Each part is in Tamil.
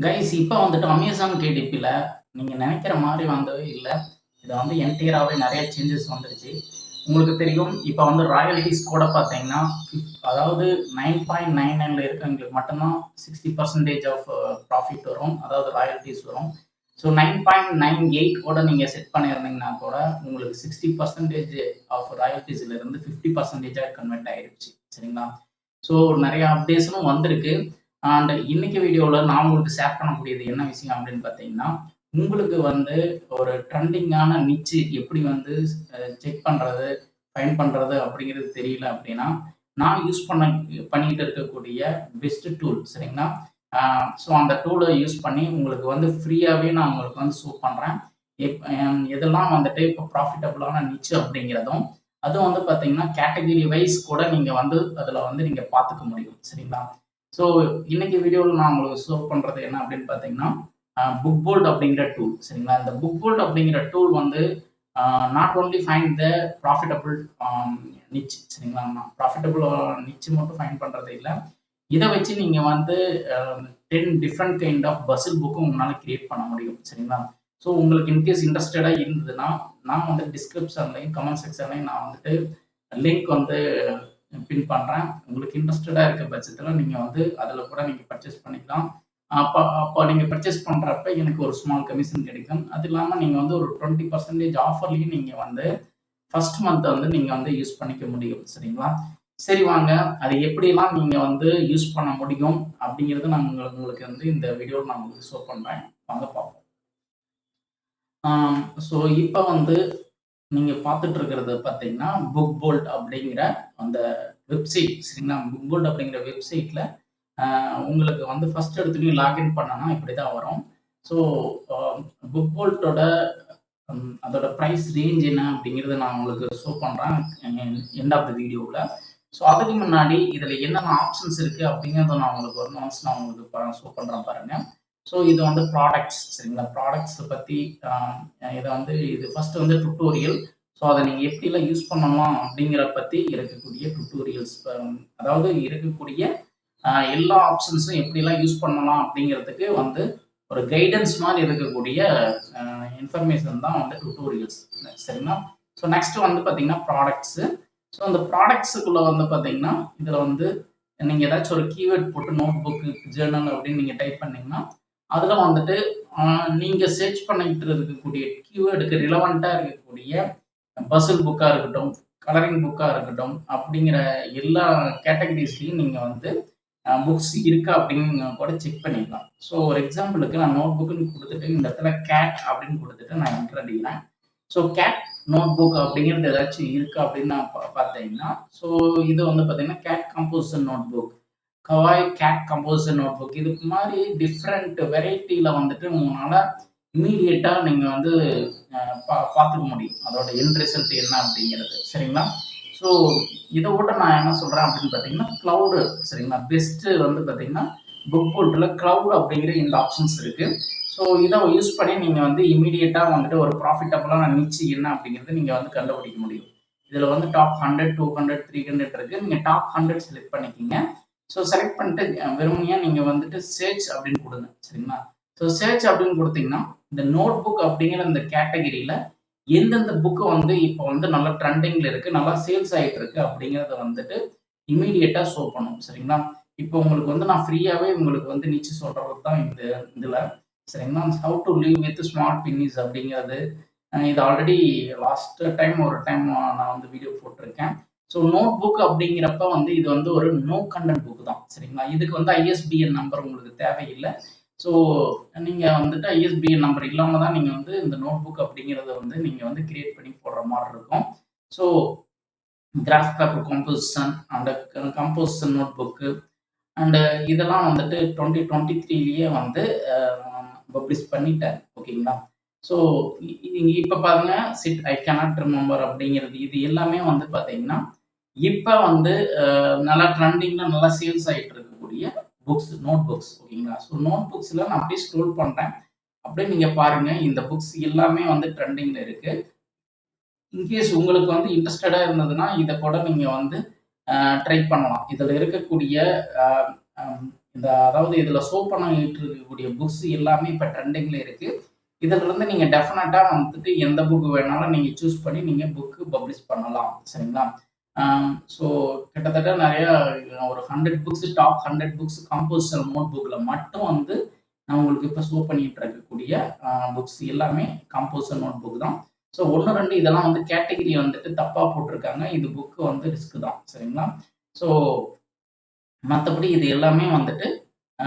கைஸ் இப்போ வந்துட்டு அமேசான் கேடிபியில் நீங்கள் நினைக்கிற மாதிரி வந்தவே இல்லை. இதை வந்து என்டையராகவே நிறைய சேஞ்சஸ் வந்துருச்சு. உங்களுக்கு தெரியும், இப்போ வந்து ராயல்டிஸ் கூட பார்த்தீங்கன்னா அதாவது 9.99 இருக்கவங்களுக்கு மட்டும்தான் 60% ஆஃப் ப்ராஃபிட் வரும், அதாவது ராயல்டிஸ் வரும். ஸோ 9.98 கூட நீங்கள் செட் பண்ணியிருந்தீங்கன்னா கூட உங்களுக்கு 60% ஆஃப் ராயல்டிஸ்லேருந்து 50%ஆக கன்வெர்ட் ஆகிடுச்சு. சரிங்களா? ஸோ நிறைய அப்டேட்ஸும் வந்திருக்கு. அண்ட் இன்னைக்கு வீடியோவில் நான் உங்களுக்கு ஷேர் பண்ணக்கூடியது என்ன விஷயம் அப்படின்னு பார்த்தீங்கன்னா, உங்களுக்கு வந்து ஒரு ட்ரெண்டிங்கான நிச்சு எப்படி வந்து செக் பண்ணுறது, ஃபைன் பண்ணுறது அப்படிங்கிறது தெரியல அப்படின்னா, நான் யூஸ் பண்ணிக்கிட்டு இருக்கக்கூடிய பெஸ்ட் டூல். சரிங்களா? ஸோ அந்த டூலை யூஸ் பண்ணி உங்களுக்கு வந்து ஃப்ரீயாகவே நான் உங்களுக்கு வந்து ஷோ பண்ணுறேன். எதெல்லாம் வந்துட்டு இப்போ ப்ராஃபிட்டபுளான நிச்சு அப்படிங்கிறதும், அதுவும் வந்து பார்த்தீங்கன்னா கேட்டகிரி வைஸ் கூட நீங்கள் வந்து அதில் வந்து நீங்கள் பார்த்துக்க முடியும். சரிங்களா? ஸோ இன்னைக்கு வீடியோவில் நான் உங்களுக்கு ஷோ பண்ணுறது என்ன அப்படின்னு பார்த்தீங்கன்னா, புக் போல்ட் அப்படிங்கிற டூல். சரிங்களா? இந்த புக் போல்ட் அப்படிங்கிற டூல் வந்து not only find the profitable niche. சரிங்களா? ப்ராஃபிட்டபிள் நிச்சு மட்டும் ஃபைன் பண்ணுறது இல்லை, இதை வச்சு நீங்கள் வந்து 10 டிஃப்ரெண்ட் கைண்ட் ஆஃப் பசில் புக்கும் உங்களால் கிரியேட் பண்ண முடியும். சரிங்களா? ஸோ உங்களுக்கு இன்கேஸ் இன்ட்ரெஸ்டடாக இருந்ததுன்னா, நான் வந்து டிஸ்கிரிப்ஷன்லையும் கமெண்ட் செக்ஷன்லையும் நான் வந்துட்டு லிங்க் வந்து பின் பண்ணுறேன். உங்களுக்கு இன்ட்ரெஸ்டடாக இருக்க பட்சத்தில் நீங்கள் வந்து அதில் கூட நீங்கள் பர்ச்சேஸ் பண்ணிக்கலாம். அப்போ நீங்கள் பர்ச்சேஸ் பண்ணுறப்ப எனக்கு ஒரு ஸ்மால் கமிஷன் கிடைக்கும். அது இல்லாமல் நீங்கள் வந்து ஒரு 20% ஆஃபர்லேயும் நீங்கள் வந்து ஃபர்ஸ்ட் மந்த் வந்து நீங்கள் வந்து யூஸ் பண்ணிக்க முடியும். சரிங்களா? சரி வாங்க, அது எப்படிலாம் நீங்கள் வந்து யூஸ் பண்ண முடியும் அப்படிங்கிறது நான் உங்களுக்கு வந்து இந்த வீடியோவில் நான் உங்களுக்கு ஷோ பண்ணுறேன். வாங்க பார்ப்போம். ஸோ இப்போ வந்து நீங்கள் பார்த்துட்டு இருக்கிறது பார்த்தீங்கன்னா புக் போல்ட் அப்படிங்கிற அந்த வெப்சைட். சரிங்களா? புக் போல்ட் அப்படிங்கிற வெப்சைட்டில் உங்களுக்கு வந்து ஃபர்ஸ்ட் எடுத்துகிட்டு லாகின் பண்ணனா இப்படி தான் வரும். ஸோ புக் போல்ட்டோட அதோட ப்ரைஸ் ரேஞ்ச் என்ன அப்படிங்கிறத நான் உங்களுக்கு ஷோ பண்ணுறேன் எண்ட் ஆஃப் த வீடியோவில். ஸோ அதுக்கு முன்னாடி இதில் என்னென்ன ஆப்ஷன்ஸ் இருக்குது அப்படிங்கிறத நான் உங்களுக்கு ஒரு நான் உங்களுக்கு ஷோ பண்ணுறேன் பாருங்கள். ஸோ இது வந்து ப்ராடக்ட்ஸ். சரிங்களா? ப்ராடக்ட்ஸ் பற்றி இதை வந்து இது ஃபர்ஸ்ட் வந்து டுட்டோரியல். ஸோ அதை நீங்கள் எப்படிலாம் யூஸ் பண்ணலாம் அப்படிங்கிற பற்றி இருக்கக்கூடிய டுட்டோரியல்ஸ், அதாவது இருக்கக்கூடிய எல்லா ஆப்ஷன்ஸும் எப்படிலாம் யூஸ் பண்ணலாம் அப்படிங்கிறதுக்கு வந்து ஒரு கைடன்ஸ் மாதிரி இருக்கக்கூடிய இன்ஃபர்மேஷன் தான் வந்து டுட்டோரியல்ஸ். சரிங்களா? ஸோ நெக்ஸ்ட் வந்து பார்த்தீங்கன்னா ப்ராடக்ட்ஸு. ஸோ அந்த ப்ராடக்ட்ஸுக்குள்ளே வந்து பார்த்தீங்கன்னா இதில் வந்து நீங்கள் ஏதாச்சும் ஒரு கீவேர்ட் போட்டு நோட் புக்கு, ஜேர்னல் அப்படின்னு நீங்கள் டைப் பண்ணிங்கன்னா அதில் வந்துட்டு நீங்கள் சர்ச் பண்ணிக்கிட்டு இருக்கக்கூடிய கீவேர்டுக்கு ரிலவெண்ட்டாக இருக்கக்கூடிய பசில் புக்காக இருக்கட்டும், கலரிங் புக்காக இருக்கட்டும், அப்படிங்கிற எல்லா கேட்டகரிஸ்லையும் நீங்கள் வந்து புக்ஸ் இருக்கா அப்படின்னு கூட செக் பண்ணிக்கலாம். ஸோ ஒரு எக்ஸாம்பிளுக்கு நான் நோட் புக்குன்னு கொடுத்துட்டு இந்த இடத்துல கேட் அப்படின்னு கொடுத்துட்டு நான் என்டர் அடிக்கிறேன். ஸோ கேட் நோட் புக் அப்படிங்கிறது ஏதாச்சும் இருக்கா அப்படின்னு நான் பார்த்தீங்கன்னா, ஸோ இது வந்து பார்த்தீங்கன்னா cat composition notebook, kawaii cat composition notebook, இது மாதிரி டிஃப்ரெண்ட் வெரைட்டியில் வந்துட்டு உங்களால் இமீடியட்டாக நீங்கள் வந்து பார்த்துக்க முடியும் அதோட எண்ட் ரிசல்ட் என்ன அப்படிங்கிறது. சரிங்களா? ஸோ இதை விட நான் என்ன சொல்கிறேன் அப்படின்னு பார்த்தீங்கன்னா க்ளவுடு. சரிங்களா? பெஸ்ட்டு வந்து பார்த்தீங்கன்னா புக் போல்ட்டில் க்ளவுட் அப்படிங்கிற இந்த ஆப்ஷன்ஸ் இருக்குது. ஸோ இதை யூஸ் பண்ணி நீங்கள் வந்து இமீடியட்டாக வந்துட்டு ஒரு ப்ராஃபிட்டபுளான நிச்சு என்ன அப்படிங்கிறது நீங்கள் வந்து கண்டுபிடிக்க முடியும். இதில் வந்து டாப் 100, 200, 300 இருக்குது. நீங்கள் டாப் 100 செலக்ட் பண்ணிக்கிங்க. ஸோ செலக்ட் பண்ணிட்டு வெறுமையாக நீங்கள் வந்துட்டு சர்ச் அப்படின்னு கொடுங்க. சரிங்களா? ஸோ சர்ச் அப்படின்னு கொடுத்தீங்கன்னா இந்த நோட் புக் அப்படிங்கிற இந்த கேட்டகிரியில் எந்தெந்த புக்கு வந்து இப்போ வந்து நல்லா ட்ரெண்டிங்கில் இருக்குது, நல்லா சேல்ஸ் ஆகிட்டு இருக்கு அப்படிங்கிறத வந்துட்டு இமீடியட்டாக ஷோ பண்ணும். சரிங்களா? இப்போ உங்களுக்கு வந்து நான் ஃப்ரீயாகவே உங்களுக்கு வந்து நிச்சு சொல்கிறது தான் இந்த இதில். சரிங்களா? How to live with smart பின்னிஸ் அப்படிங்கிறது இது ஆல்ரெடி லாஸ்ட் டைம் ஒரு டைம் நான் வந்து வீடியோ போட்டிருக்கேன். ஸோ நோட் புக் அப்படிங்கிறப்ப வந்து இது வந்து ஒரு நோ கண்டென்ட் புக் தான். சரிங்களா? இதுக்கு வந்து ஐஎஸ்பிஎன் நம்பர் உங்களுக்கு தேவையில்லை. ஸோ நீங்கள் வந்துட்டு ஐஎஸ்பிஎன் நம்பர் இல்லாமல் தான் நீங்கள் வந்து இந்த நோட் புக் அப்படிங்கிறத வந்து நீங்கள் வந்து கிரியேட் பண்ணி போடுற மாதிரி இருக்கும். So graph paper composition and composition notebook and இதெல்லாம் வந்துட்டு 2023 வந்து பப்ளிஷ் பண்ணிட்டேன். ஓகேங்களா? ஸோ இப்போ பாருங்க, சிட் ஐ கேனாட் ரிமெம்பர் அப்படிங்கிறது இது எல்லாமே வந்து பார்த்தீங்கன்னா இப்போ வந்து நல்லா ட்ரெண்டிங்கில் நல்லா சேல்ஸ் ஆகிட்டு இருக்கக்கூடிய புக்ஸ், நோட் புக்ஸ். ஓகேங்களா? ஸோ நோட் புக்ஸில் நான் அப்படியே ஸ்க்ரோல் பண்ணுறேன். அப்படியே நீங்கள் பாருங்கள், இந்த புக்ஸ் எல்லாமே வந்து ட்ரெண்டிங்கில் இருக்குது. இன்கேஸ் உங்களுக்கு வந்து இன்ட்ரெஸ்டடாக இருந்ததுன்னா இதை கூட நீங்கள் வந்து ட்ரை பண்ணலாம். இதில் இருக்கக்கூடிய அதாவது இதில ஷோ பண்ணிட்டு இருக்கக்கூடிய புக்ஸ் எல்லாமே இப்ப ட்ரெண்டிங்ல இருக்கு. இதிலிருந்து நீங்க டெஃபினட்டா வந்துட்டு எந்த புக் வேணாலும் நீங்க சூஸ் பண்ணி நீங்க புக் பப்ளிஷ் பண்ணலாம். சரிங்களா? ஸோ கிட்டத்தட்ட நெறைய ஒரு 100 books top 100 books composition note புக்ல மட்டும் வந்து நான் உங்களுக்கு இப்ப ஷோ பண்ணிட்டு இருக்கக்கூடிய புக்ஸ் எல்லாமே காம்போசிஷன் நோட் புக் தான். ஸோ 1, 2 இதெல்லாம் வந்து கேட்டகரி வந்துட்டு தப்பா போட்டிருக்காங்க. இது புக் வந்து ரிஸ்க் தான். சரிங்களா? ஸோ மத்தபடி இது எல்லாமே வந்துட்டு ஆ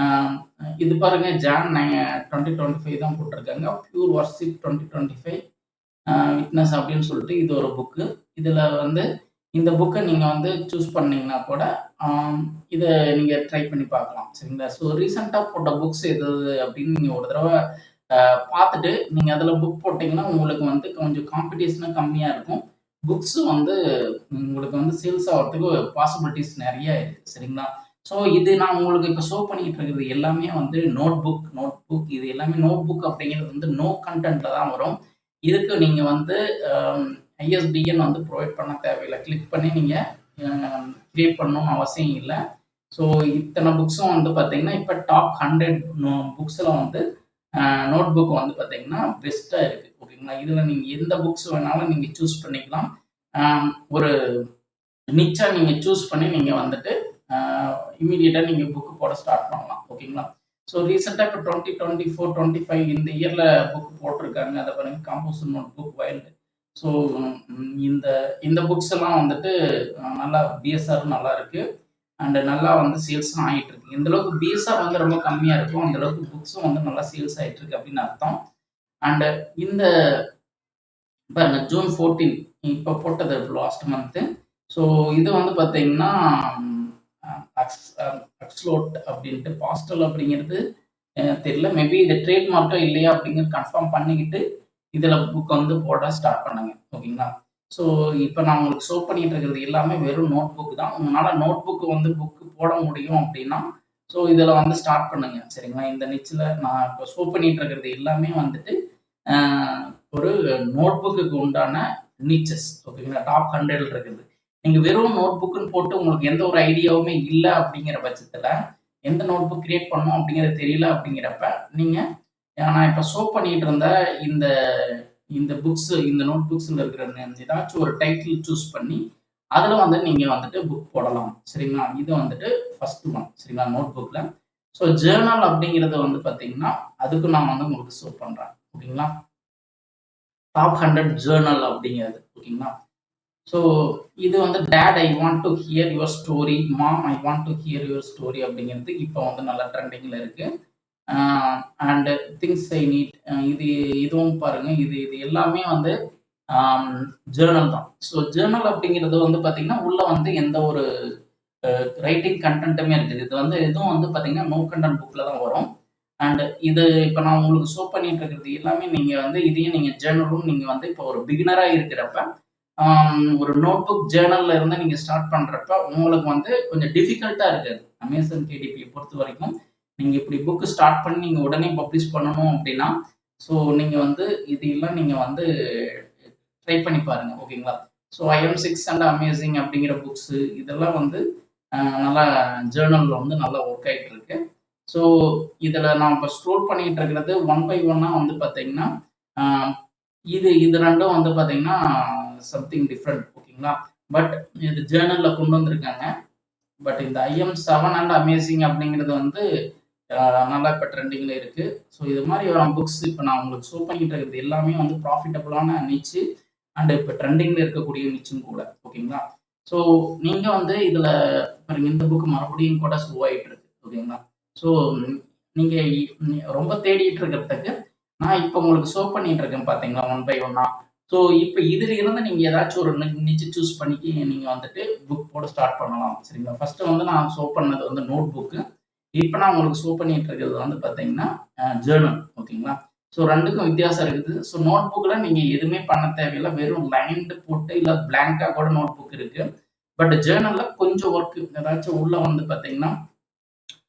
இது பாருங்க ஜான் 2025 தான் போட்டிருக்காங்க. பியூர் வொர்ஷிப் 2025 விட்னஸ் அப்படின்னு சொல்லிட்டு இது ஒரு புக்கு. இதுல வந்து இந்த புக்க நீங்க வந்து சூஸ் பண்ணீங்கன்னா கூட, ஆம் இத நீங்க ட்ரை பண்ணி பார்க்கலாம். சரிங்களா? ஸோ ரீசென்ட்டா போட்ட புக்ஸ் எது அப்படின்னு நீங்க ஒரு தடவ பார்த்துட்டு, நீங்க அதுல புக் போட்டீங்கன்னா, உங்களுக்கு வந்து கொஞ்சம் காம்படிஷனும் கம்மியா இருக்கும். புக்ஸும் வந்து உங்களுக்கு வந்து சேல்ஸ் ஆவறதுக்கு பாசிபிலிட்டீஸ் நெறைய இருக்கு. சரிங்களா? ஸோ இது நான் உங்களுக்கு இப்ப ஷோ பண்ணிட்டு இருக்கிறது எல்லாமே வந்து நோட் புக் இது எல்லாமே நோட் புக் அப்படிங்கிறது வந்து நோ கன்டென்ட்ல தான் வரும். இதுக்கு நீங்க வந்து அம் ஐஎஸ்பிஎன் வந்து புரொவைட் பண்ண தேவையில்ல. கிளிக் பண்ணி நீங்க அ கிரியேட் பண்ணணும்னு அவசியம் இல்ல. ஸோ இத்தன புக்ஸும் வந்து பார்த்தீங்கன்னா, இப்ப டாப் 100 புக்ஸ்ல வந்து நோட் புக் வந்து பார்த்தீங்கன்னா, பெஸ்ட்டா இருக்கு. ஓகேங்களா? இதுல நீங்க எந்த புக்ஸ் வேணாலும் நீங்க சூஸ் பண்ணிக்கலாம். ஒரு நிச்சா நீங்க சூஸ் பண்ணி நீங்க வந்துட்டு அ இம்மீடியட்டா நீங்க புக் போட ஸ்டார்ட் பண்ணலாம். ஓகேங்களா? ஸோ ரீசென்ட்டா இப்ப 2024, 25 இந்த இயர்ல புக் போட்டிருக்காங்க. அத பாருங்க composition notebook wild. So இந்த இந்த புக்ஸ் எல்லாம் வந்துட்டு நல்லா பிஎஸ்ஆரும் நல்லா இருக்கு. அண்ட் நல்லா வந்து சேல்ஸும் ஆயிட்டு இருக்கு. எந்த அளவுக்கு பிஎஸ்ஆர் வந்து ரொம்ப கம்மியா இருக்கோ, அந்த அளவுக்கு புக்ஸும் வந்து நல்லா சேல்ஸ் ஆயிட்டு இருக்கு அப்படின்னு அர்த்தம். அண்ட் இந்த பாருங்க ஜூன் 14 இப்ப போட்டது லாஸ்ட் மந்த். ஸோ இது வந்து பார்த்தீங்கன்னா, அக்ஸ்லோட் அப்படின்ட்டு பாஸ்டல் அப்படிங்கிறது தெரியல. மேபி இது ட்ரேட் மார்க்கா இல்லையா அப்படிங்கிறது கன்ஃபார்ம் பண்ணிக்கிட்டு, இதில புக் வந்து போட ஸ்டார்ட் பண்ணுங்க. ஓகேங்களா? ஸோ இப்ப நான் உங்களுக்கு ஷோ பண்ணிட்டு இருக்கிறது எல்லாமே வெறும் நோட் புக் தான். உங்களால நோட் புக் வந்து புக் போட முடியும் அப்படின்னா, ஸோ இதில வந்து ஸ்டார்ட் பண்ணுங்க. சரிங்களா? இந்த நிச்ல நான் இப்ப ஷோ பண்ணிட்டு இருக்கிறது எல்லாமே வந்துட்டு, அ ஒரு நோட் புக்குக்கு உண்டான நிச்சஸ். ஓகேங்களா? டாப் 100ல் இருக்குது. நீங்க வெறும் நோட் புக்ன்னு போட்டு உங்களுக்கு எந்த ஒரு ஐடியாவுமே இல்ல அப்படிங்கிற பட்சத்தில, எந்த நோட் புக் கிரியேட் பண்ணணும் அப்படிங்கிறது தெரியல அப்படிங்கிறப்ப, நீங்க நான் இப்ப ஷோ பண்ணிட்டு இருந்த இந்த இந்த புக்ஸ் இந்த நோட் புக்ஸ்ல இருக்கிற ஏதாச்சும் ஒரு டைட்டில் சூஸ் பண்ணி, அதுல வந்து நீங்க வந்துட்டு புக் போடலாம். சரிங்களா? இது வந்துட்டு ஃபர்ஸ்ட் ஒன். சரிங்களா? நோட் புக்ல. ஸோ ஜர்னல் அப்படிங்கிறது வந்து பார்த்தீங்கன்னா, அதுக்கு நான் வந்து உங்களுக்கு ஷோ பண்றேன். ஓகேங்களா? டாப் 100 ஜர்னல் அப்படிங்கிறது. ஓகேங்களா? ஸோ இது வந்து dad I want to hear your story, mom I want to hear your story அப்படிங்கிறது இப்போ வந்து நல்லா ட்ரெண்டிங்ல இருக்கு. அண்ட் திங்ஸ் ஐ நீட் இது இதுவும் பாருங்க. இது இது எல்லாமே வந்து ஜர்னல் தான். ஸோ ஜர்னல் அப்படிங்கிறது வந்து பார்த்தீங்கன்னா, உள்ள வந்து எந்த ஒரு ரைட்டிங் கன்டென்ட்டுமே இருக்குது. இது வந்து இதுவும் வந்து பார்த்தீங்கன்னா, நோ கன்டென்ட் புக்ல தான் வரும். அண்ட் இது இப்ப நான் உங்களுக்கு ஷோ பண்ணிட்டு இருக்கிறது எல்லாமே நீங்க வந்து இதையும் நீங்க ஜர்னலும் நீங்க வந்து இப்போ ஒரு பிகினரா இருக்கிறப்ப, ஒரு நோட்புக் ஜர்னல்ல இருந்து நீங்க ஸ்டார்ட் பண்றப்ப, உங்களுக்கு வந்து கொஞ்சம் டிஃபிகல்ட்டா இருக்காது. அமேசான் கேடிபிய பொறுத்தவரைக்கும், நீங்க இப்படி புக் ஸ்டார்ட் பண்ணி நீங்க உடனே பப்ளிஷ் பண்ணணும் அப்படின்னா, ஸோ நீங்க வந்து இது எல்லாம் நீங்க வந்து ட்ரை பண்ணி பாருங்க. ஓகேங்களா? ஸோ IM6 அண்ட் அமேசிங் அப்படிங்கிற புக்ஸ் இதெல்லாம் வந்து நல்லா ஜர்னல்ல வந்து நல்லா ஒர்க் ஆயிட்டு இருக்கு. ஸோ இதில நான் இப்போ ஸ்க்ரோல் பண்ணிட்டு இருக்கிறது ஒன் பை ஒன்னா வந்து பார்த்தீங்கன்னா, அ இது இது 2ம் வந்து பார்த்தீங்கன்னா, சம்திங் டிஃபரெண்ட் ஓகேங்களா? பட் இது ஜர்னல்ல கொண்டு வந்திருக்காங்க. பட் இந்த IM7 அண்ட் அமேசிங் அப்படிங்கிறது வந்து நல்லா இப்போ ட்ரெண்டிங்ல இருக்கு. ஸோ இது மாதிரி புக்ஸ் இப்போ நான் உங்களுக்கு ஷோ பண்ணிட்டு இருக்கிறது எல்லாமே வந்து ப்ராஃபிட்டபிளான நிச்சு அண்ட் இப்போ ட்ரெண்டிங்ல இருக்கக்கூடிய நிச்சும் கூட. ஓகேங்களா? ஸோ நீங்க வந்து இதில பாருங்க இந்த புக் மறுபடியும் கூட ஷோ ஆயிட்டு இருக்கு. ஓகேங்களா? ஸோ நீங்க ரொம்ப தேடிட்டு இருக்கிறதுக்கு, நான் இப்போ உங்களுக்கு ஷோ பண்ணிட்டு இருக்கேன் பார்த்தீங்களா, ஒன் பை ஒன்னா. ஸோ இப்போ இதில இருந்து நீங்க ஏதாச்சும் ஒரு நிச்சு சூஸ் பண்ணிக்கி நீங்க வந்துட்டு புக் போட ஸ்டார்ட் பண்ணலாம். சரிங்களா? ஃபர்ஸ்ட்டு வந்து நான் ஷோ பண்ணது வந்து நோட் புக்கு. இப்ப நான் உங்களுக்கு ஷோ பண்ணிட்டு இருக்கிறது வந்து பார்த்தீங்கன்னா, ஜர்னல். ஓகேங்களா? ஸோ 2க்கும் வித்தியாசம் இருக்குது. ஸோ நோட் புக்ல நீங்க எதுவுமே பண்ண தேவையில்ல. வெறும் லைன்டு போட்டு இல்ல பிளாங்க்கா கூட நோட் புக் இருக்கு. பட் ஜர்னல்ல கொஞ்சம் ஒர்க் ஏதாச்சும் உள்ள வந்து பார்த்தீங்கன்னா,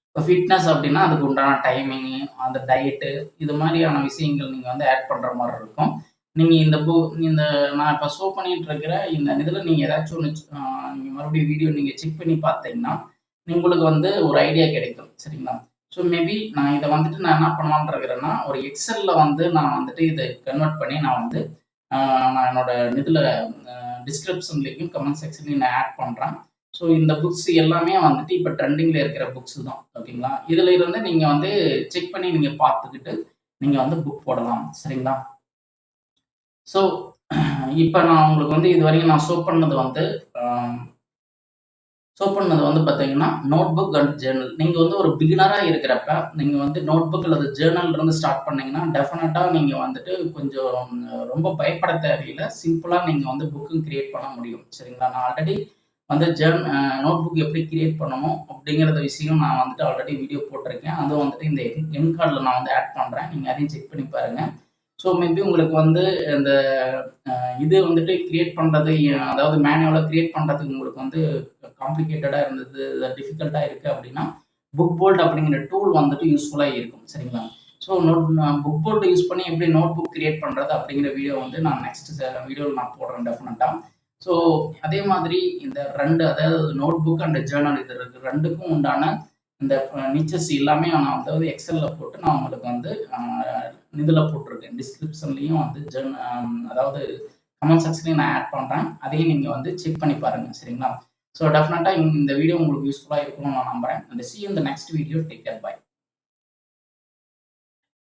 இப்போ ஃபிட்னஸ் அப்படின்னா அதுக்கு உண்டான டைமிங், அந்த டயட்டு இது மாதிரியான விஷயங்கள் நீங்க வந்து ஆட் பண்ற மாரி இருக்கும். நீங்க இந்த நான் இப்ப ஷோ பண்ணிட்டு இருக்கிற இந்த இதில நீங்க ஏதாச்சும் ஒண்ணு நீங்க மறுபடியும் வீடியோ நீங்க செக் பண்ணி பார்த்தீங்கன்னா, உங்களுக்கு வந்து ஒரு ஐடியா கிடைக்கும். சரிங்களா? ஸோ மேபி நான் இத வந்துட்டு நான் என்ன பண்ணலாம்ன்னு இருக்கிறேன்னா, ஒரு எக்ஸெல்ல வந்து நான் வந்துட்டு இத கன்வெர்ட் பண்ணி நான் வந்து அ நான் என்னோட இதுல டிஸ்கிரிப்ஷன்லயும், கமெண்ட் செக்ஷன்லயும் நான் ஆட் பண்றேன். ஸோ இந்த புக்ஸ் எல்லாமே வந்துட்டு இப்ப ட்ரெண்டிங்ல இருக்கிற புக்ஸ் தான். ஓகேங்களா? இதுல இருந்து நீங்க வந்து செக் பண்ணி நீங்க பார்த்துக்கிட்டு, நீங்க வந்து புக் போடலாம். சரிங்களா? ஸோ இப்ப நான் உங்களுக்கு வந்து இதுவரைக்கும் நான் அ பண்ணது வந்து பார்த்தீங்கன்னா, நோட்புக் அண்ட் ஜர்னல். நீங்க வந்து ஒரு பிகினரா இருக்கிறப்ப, நீங்க வந்து நோட்புக் அல்லது ஜர்னல்ல இருந்து ஸ்டார்ட் பண்ணீங்கன்னா, டெஃபினட்டா நீங்க வந்துட்டு கொஞ்சம் ரொம்ப பயப்பட தேவையில்ல. சிம்பிளா நீங்க வந்து புக்கும் கிரியேட் பண்ண முடியும். சரிங்களா? நான் ஆல்ரெடி வந்து நோட்புக் எப்படி கிரியேட் பண்ணணும் அப்படிங்கிறத விஷயம் நான் வந்துட்டு ஆல்ரெடி வீடியோ போட்டிருக்கேன். அதுவும் வந்துட்டு இந்த எண்ட் கார்ட்ல நான் வந்து ஆட் பண்றேன். நீங்க அதையும் செக் பண்ணி பாருங்க. ஸோ மேபி உங்களுக்கு வந்து இந்த இது வந்துட்டு கிரியேட் பண்றது, அதாவது மேனுவலா கிரியேட் பண்றதுக்கு உங்களுக்கு வந்து காம்ப்ளிகேட்டடா இருந்தது, டிஃபிகல்ட்டா இருக்கு அப்படின்னா, புக் போல்ட் அப்படிங்கிற டூல் வந்துட்டு யூஸ்ஃபுல்லா இருக்கும். சரிங்களா? ஸோ புக் போல்ட் யூஸ் பண்ணி எப்படி நோட் புக் கிரியேட் பண்றது அப்படிங்கிற வீடியோ வந்து நான் நெக்ஸ்ட் வீடியோல நான் போடுறேன் டெஃபினட்டா. ஸோ அதே மாதிரி இந்த 2 அதாவது நோட் புக் அண்ட் ஜர்னல் இது 2க்கும் உண்டான இந்த நிச்சஸ் எல்லாமே நான் வந்து எக்ஸெல்ல போட்டு நான் உங்களுக்கு வந்து இதுல போட்டிருக்கேன். டிஸ்கிரிப்ஷன்லயும் வந்து அதாவது கமெண்ட் செக்ஷன்லயும் நான் ஆட் பண்றேன். அதையும் நீங்க வந்து செக் பண்ணி பாருங்க. சரிங்களா? ஸோ டெஃபினட்டா இந்த வீடியோ உங்களுக்கு யூஸ்ஃபுல்லா இருக்கும்னு நான் நம்புறேன். And see you in the next video. Take care. By.